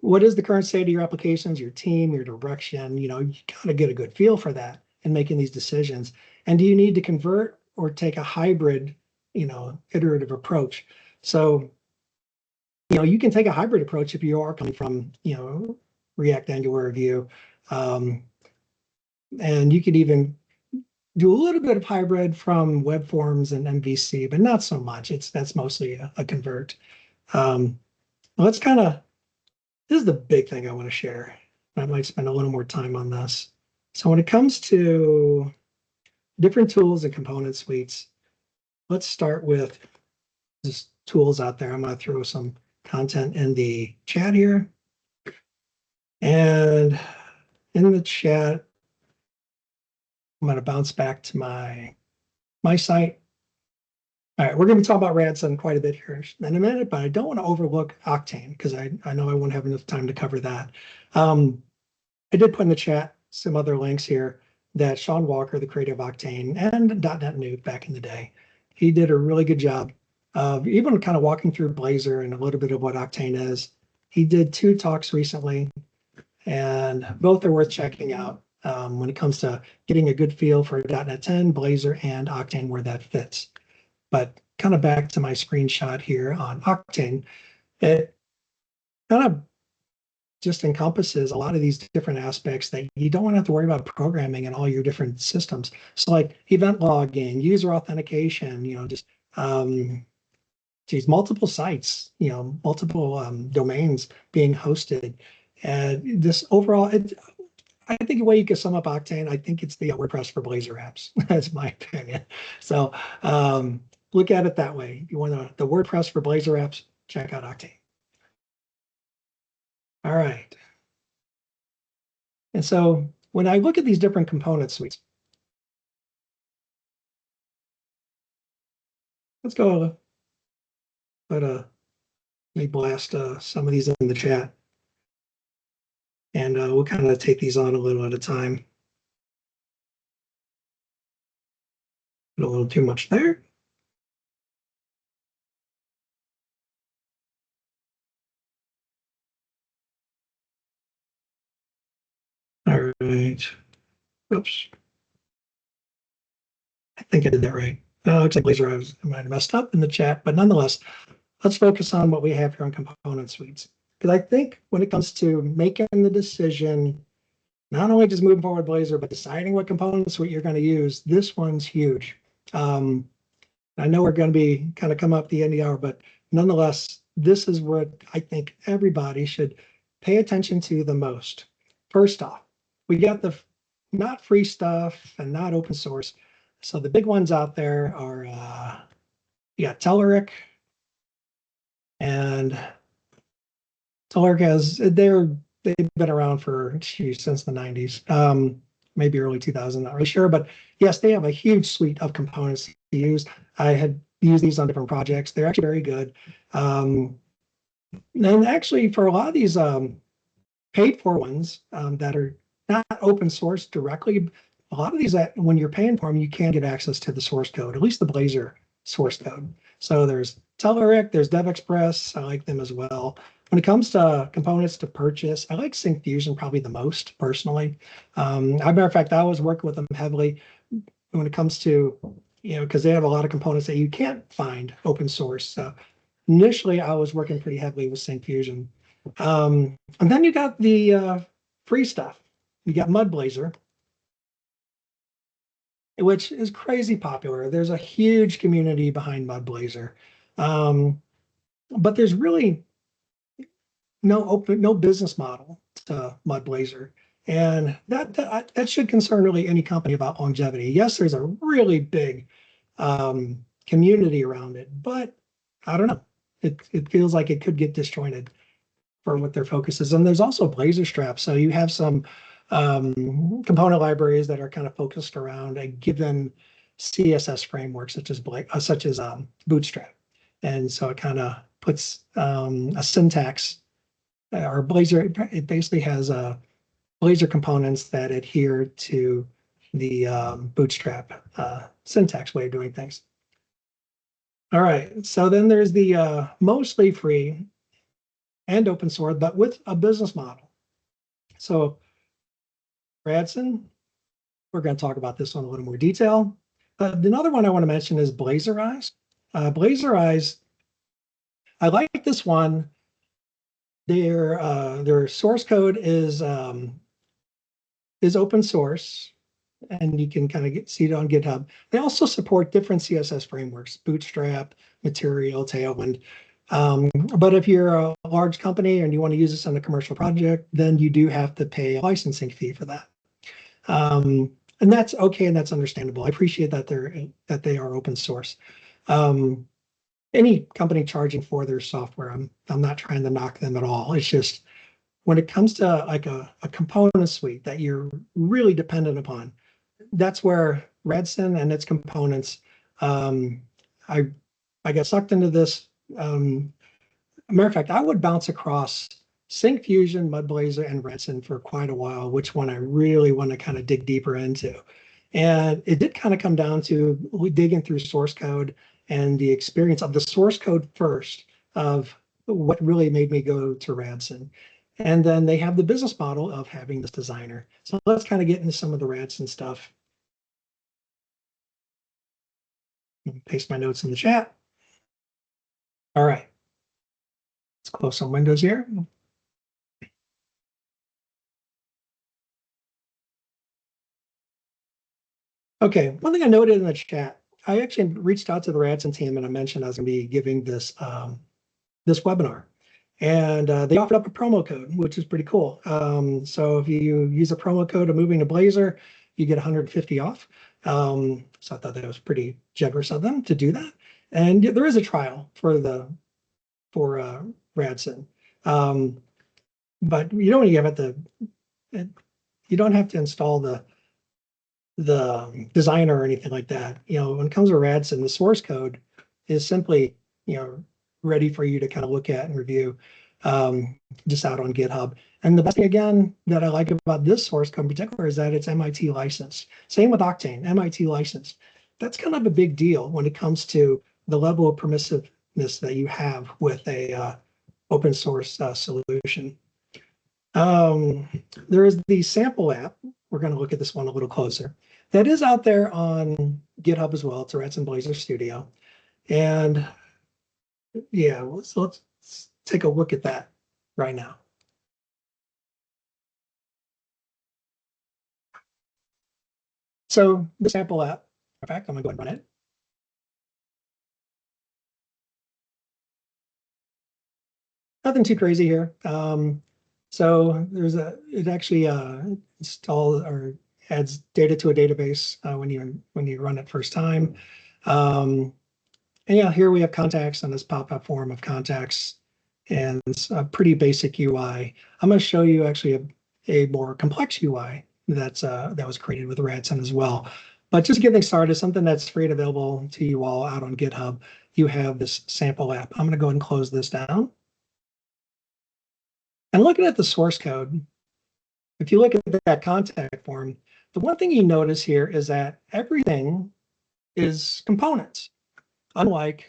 What is the current state of your applications, your team, your direction? You got to get a good feel for that in making these decisions. And do you need to convert or take a hybrid, iterative approach? So, you can take a hybrid approach if you are coming from, React Angular view. And you could even do a little bit of hybrid from web forms and MVC, but not so much. That's mostly a convert. Let's this is the big thing I want to share. I might spend a little more time on this. So when it comes to different tools and component suites, let's start with just tools out there. I'm going to throw some content in the chat here. And in the chat, I'm going to bounce back to my site. All right, we're going to be talking about Radzen quite a bit here in a minute, but I don't want to overlook Octane because I know I won't have enough time to cover that. I did put in the chat some other links here that Sean Walker, the creator of Octane and .NET Noob back in the day, he did a really good job of even kind of walking through Blazor and a little bit of what Octane is. He did 2 talks recently, and both are worth checking out when it comes to getting a good feel for .NET 10, Blazor, and Octane, where that fits. But kind of back to my screenshot here on Octane, it kind of just encompasses a lot of these different aspects that you don't want to have to worry about programming in all your different systems. So like event logging, user authentication, just multiple sites, multiple domains being hosted. And this overall, I think the way you can sum up Octane, I think it's the WordPress for Blazor apps. That's my opinion. So look at it that way. If you want the WordPress for Blazor apps, check out Octane. All right. And so when I look at these different component suites, let's go, let me blast some of these in the chat. And we'll kind of take these on a little at a time. Put a little too much there. All right. Oops. I think I did that right. Looks like Blazor, I might have messed up in the chat, but nonetheless, let's focus on what we have here on component suites. Because I think when it comes to making the decision, not only just moving forward Blazor, but deciding what component suite you're going to use, this one's huge. I know we're going to be kind of come up the end of the hour, but nonetheless, this is what I think everybody should pay attention to the most. First off, we got the not free stuff and not open source. So the big ones out there are, you got Telerik, and Telerik they've been around for since the 90s, maybe early 2000, not really sure, but yes, they have a huge suite of components to use. I had used these on different projects. They're actually very good. And actually, for a lot of these paid for ones that are not open source directly, a lot of these that when you're paying for them, you can get access to the source code, at least the Blazor source code. So there's Telerik, there's DevExpress. I like them as well. When it comes to components to purchase, I like Syncfusion probably the most personally. As a matter of fact, I was working with them heavily when it comes to, because they have a lot of components that you can't find open source. So initially, I was working pretty heavily with Syncfusion. And then you got the free stuff. You got Blazor, which is crazy popular. There's a huge community behind Blazor. But there's really no business model to Blazor. And that should concern really any company about longevity. Yes, there's a really big community around it, but I don't know. It feels like it could get disjointed for what their focus is. And there's also Blazor straps. So you have some component libraries that are kind of focused around a given CSS framework, such as Bootstrap. And so it kind of puts a syntax, or Blazor, it basically has Blazor components that adhere to the Bootstrap syntax way of doing things. All right, so then there's the mostly free and open source, but with a business model. So Radzen, we're going to talk about this one in a little more detail. Another one I want to mention is Blazorize. Blazorize, I like this one Their source code is open source, and you can kind of see it on GitHub. They also support different CSS frameworks: Bootstrap, Material, Tailwind. But if you're a large company and you want to use this on a commercial project, then you do have to pay a licensing fee for that. And that's okay, and that's understandable. I appreciate that they are open source. Any company charging for their software, I'm not trying to knock them at all. It's just when it comes to like a component suite that you're really dependent upon, that's where Radzen and its components, I got sucked into this. Matter of fact, I would bounce across Syncfusion, Blazor, and Radzen for quite a while, which one I really want to kind of dig deeper into. And it did kind of come down to digging through source code and the experience of the source code first of what really made me go to Radzen. And then they have the business model of having this designer. So let's kind of get into some of the Radzen stuff. Paste my notes in the chat. All right. Let's close some windows here. Okay, one thing I noted in the chat, I actually reached out to the Radzen team and I mentioned I was going to be giving this this webinar. And they offered up a promo code, which is pretty cool. So if you use a promo code of moving to Blazor, you get 150 off. So I thought that was pretty generous of them to do that. And there is a trial for Radzen. But you don't have to install the designer or anything like that. When it comes to Radzen, the source code is simply, ready for you to kind of look at and review, just out on GitHub. And the best thing, again, that I like about this source code in particular is that it's MIT licensed. Same with Octane, MIT licensed. That's kind of a big deal when it comes to the level of permissiveness that you have with a open source solution. There is the sample app. We're going to look at this one a little closer. That is out there on GitHub as well. It's Radzen Blazor Studio. And yeah, so let's take a look at that right now. So the sample app, in fact, I'm going to go ahead and run it. Nothing too crazy here. So it actually installs or adds data to a database when you run it first time. And yeah, here we have contacts on this pop-up form of contacts, and it's a pretty basic UI. I'm going to show you actually a more complex UI that was created with Radzen as well. But just getting started, something that's free and available to you all out on GitHub. You have this sample app. I'm going to go ahead and close this down. And looking at the source code, if you look at that contact form, the one thing you notice here is that everything is components. Unlike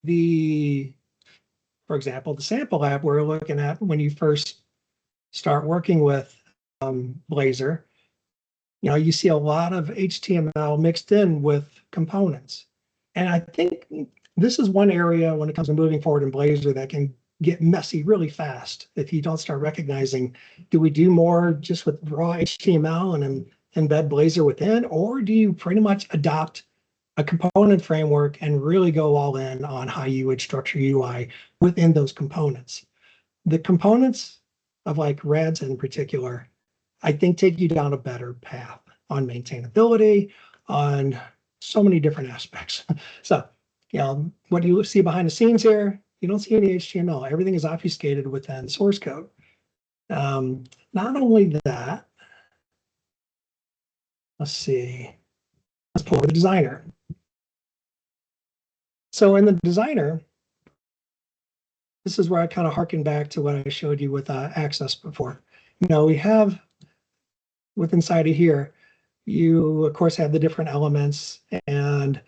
for example, the sample app we're looking at when you first start working with Blazor, you see a lot of HTML mixed in with components. And I think this is one area when it comes to moving forward in Blazor that can get messy really fast if you don't start recognizing, do we do more just with raw HTML and embed Blazor within, or do you pretty much adopt a component framework and really go all in on how you would structure UI within those components? The components of like Radzen in particular, I think take you down a better path on maintainability, on so many different aspects. So, what do you see behind the scenes here? You don't see any HTML. Everything is obfuscated within source code. Not only that, let's see. Let's pull the designer. So in the designer, this is where I kind of harken back to what I showed you with Access before. We have inside of here, you of course have the different elements and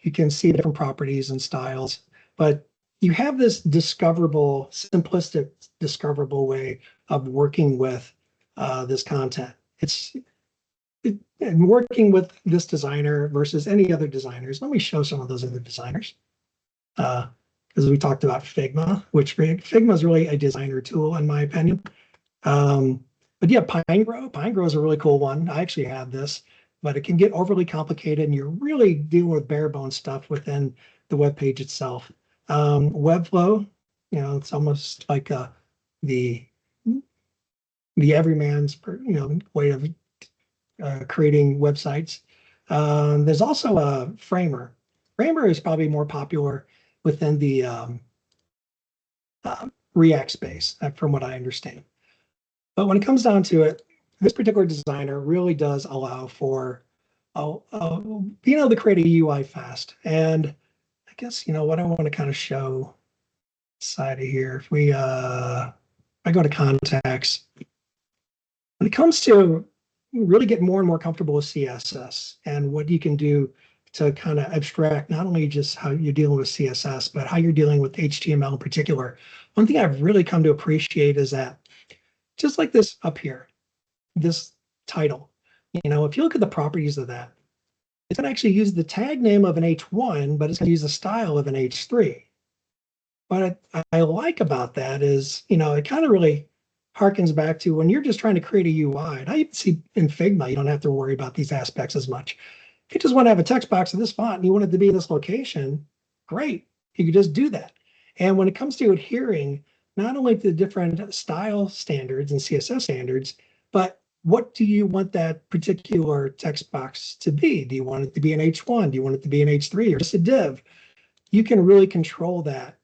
you can see different properties and styles, but you have this simplistic discoverable way of working with this content. And working with this designer versus any other designers. Let me show some of those other designers. because we talked about Figma, which Figma is really a designer tool in my opinion. But yeah, Pinegrow is a really cool one. I actually have this, but it can get overly complicated and you're really dealing with bare bones stuff within the web page itself. Webflow, it's almost like the everyman's way of creating websites. There's also a Framer. Framer is probably more popular within the React space, from what I understand. But when it comes down to it, this particular designer really does allow for being able to create a UI fast. And I guess, what I want to kind of show side of here, if we, I go to contacts, when it comes to really get more and more comfortable with CSS and what you can do to kind of abstract not only just how you're dealing with CSS, but how you're dealing with HTML in particular. One thing I've really come to appreciate is that just like this up here, this title, if you look at the properties of that, it's going to actually use the tag name of an H1, but it's going to use the style of an H3. What I like about that is, it kind of really harkens back to when you're just trying to create a UI. And I even see in Figma, you don't have to worry about these aspects as much. If you just want to have a text box of this font and you want it to be in this location, great. You could just do that. And when it comes to adhering not only to the different style standards and CSS standards, but what do you want that particular text box to be? Do you want it to be an H1? Do you want it to be an H3 or just a div? You can really control that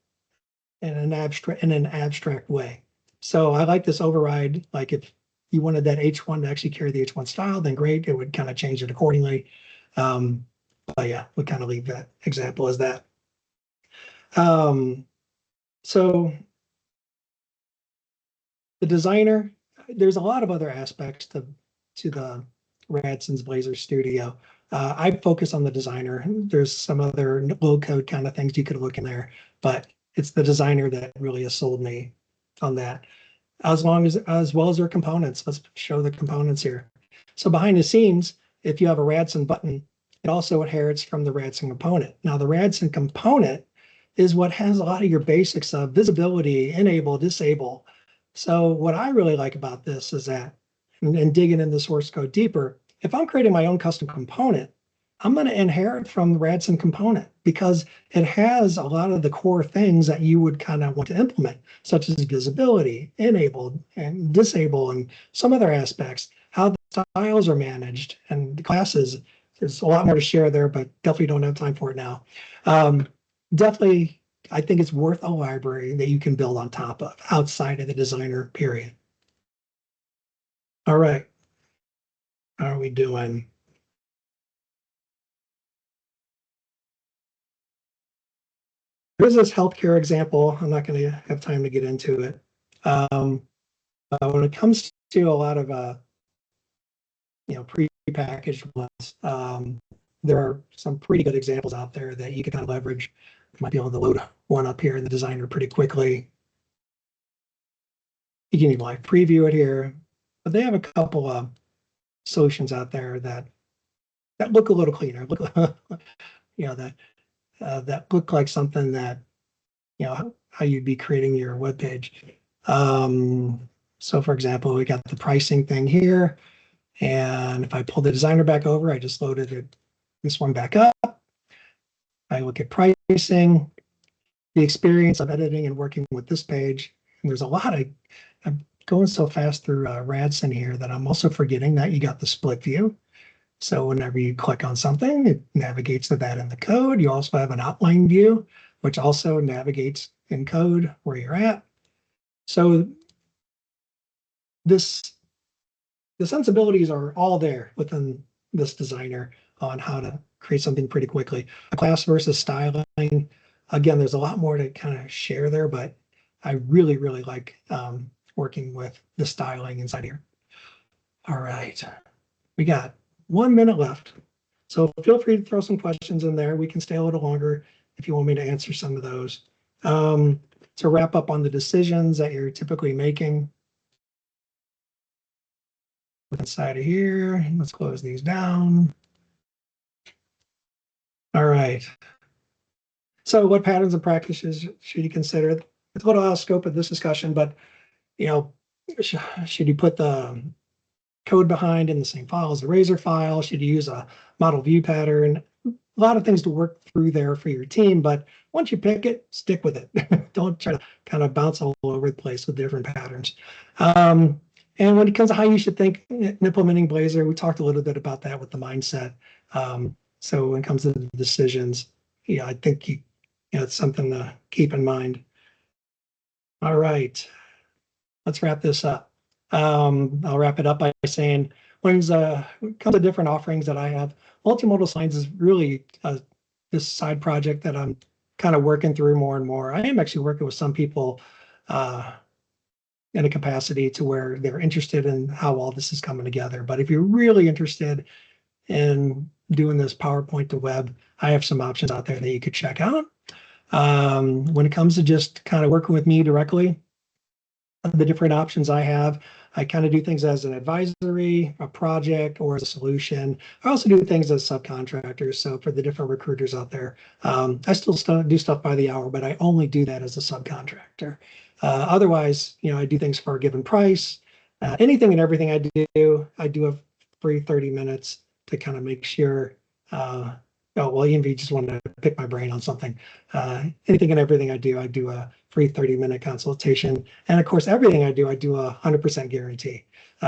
in an abstract way. So I like this override. Like if you wanted that H1 to actually carry the H1 style, then great, it would kind of change it accordingly. But yeah, we kind of leave that example as that. So the designer, there's a lot of other aspects to the Radzen's Blazor Studio. I focus on the designer. There's some other low code kind of things you could look in there, but it's the designer that really has sold me on that. As well as their components. Let's show the components here. So behind the scenes, if you have a Radzen button, it also inherits from the Radzen component. Now the Radzen component is what has a lot of your basics of visibility, enable, disable. So what I really like about this is that, and digging in the source code deeper, if I'm creating my own custom component, I'm going to inherit from the Radzen component because it has a lot of the core things that you would kind of want to implement, such as visibility, enable, and disable, and some other aspects, how the styles are managed, and the classes. There's a lot more to share there, but definitely don't have time for it now. Definitely, I think it's worth a library that you can build on top of outside of the designer period. All right. How are we doing? Here's this healthcare example. I'm not going to have time to get into it. When it comes to a lot of pre-packaged ones, there are some pretty good examples out there that you can kind of leverage. You might be able to load one up here in the designer pretty quickly. You can even live preview it here, but they have a couple of solutions out there that look a little cleaner. Look, that look like something that how you'd be creating your web page. So for example, we got the pricing thing here. And if I pull the designer back over, I just loaded this one back up. I look at pricing, the experience of editing and working with this page. And there's a lot I'm going so fast through Radzen here that I'm also forgetting that you got the split view. So whenever you click on something, it navigates to that in the code. You also have an outline view, which also navigates in code where you're at. So the sensibilities are all there within this designer on how to create something pretty quickly. A class versus styling. Again, there's a lot more to kind of share there, but I really, really like working with the styling inside here. All right, we got 1 minute left. So feel free to throw some questions in there. We can stay a little longer if you want me to answer some of those. To wrap up on the decisions that you're typically making. Inside of here, let's close these down. All right. So what patterns and practices should you consider? It's a little out of scope of this discussion, but you know, should you put the code behind in the same file as the Razor file? Should you use a model view pattern? A lot of things to work through there for your team, but once you pick it, stick with it. Don't try to kind of bounce all over the place with different patterns. And when it comes to how you should think in implementing Blazor, we talked a little bit about that with the mindset. So when it comes to the decisions, yeah, I think it's something to keep in mind. All right, let's wrap this up. I'll wrap it up by saying when it comes to different offerings that I have, multimodal science is really this side project that I'm kind of working through more and more. I am actually working with some people in a capacity to where they're interested in how all this is coming together. But if you're really interested in doing this PowerPoint to web, I have some options out there that you could check out. When it comes to just kind of working with me directly, the different options I have, I kind of do things as an advisory, a project, or as a solution. I also do things as subcontractors. So for the different recruiters out there, I still do stuff by the hour, but I only do that as a subcontractor. Otherwise, I do things for a given price. Anything and everything I do a free 30 minutes to kind of make sure. Even if you just want to pick my brain on something, anything and everything I do a free 30-minute consultation. And of course, everything I do a 100% guarantee.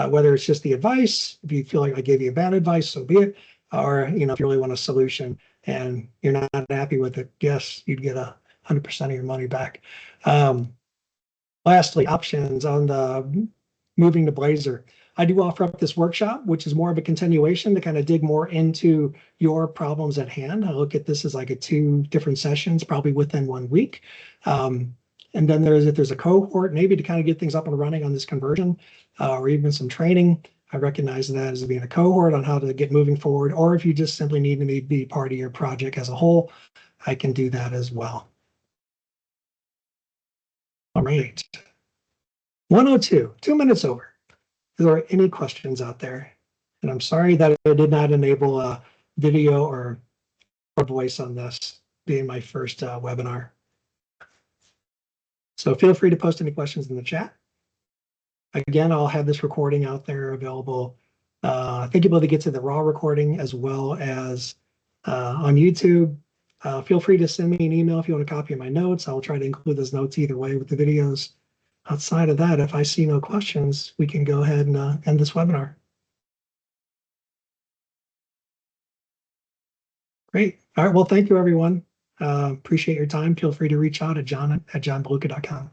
Whether it's just the advice, if you feel like I gave you bad advice, so be it. Or, if you really want a solution and you're not happy with it, yes, you'd get 100% of your money back. Lastly, options on the moving to Blazor. I do offer up this workshop, which is more of a continuation to kind of dig more into your problems at hand. I look at this as like 2 different sessions, probably within 1 week. And then if there's a cohort, maybe to kind of get things up and running on this conversion, or even some training, I recognize that as being a cohort on how to get moving forward. Or if you just simply need to be part of your project as a whole, I can do that as well. All right. 102, 2 minutes over. Is there any questions out there? And I'm sorry that I did not enable a video or voice on this being my first webinar. So feel free to post any questions in the chat. Again, I'll have this recording out there available. I think you'll be able to get to the raw recording as well as on YouTube. Feel free to send me an email if you want a copy of my notes. I'll try to include those notes either way with the videos. Outside of that, if I see no questions, we can go ahead and end this webinar. Great. All right. Well, thank you, everyone. Appreciate your time. Feel free to reach out at john@johnbeluga.com.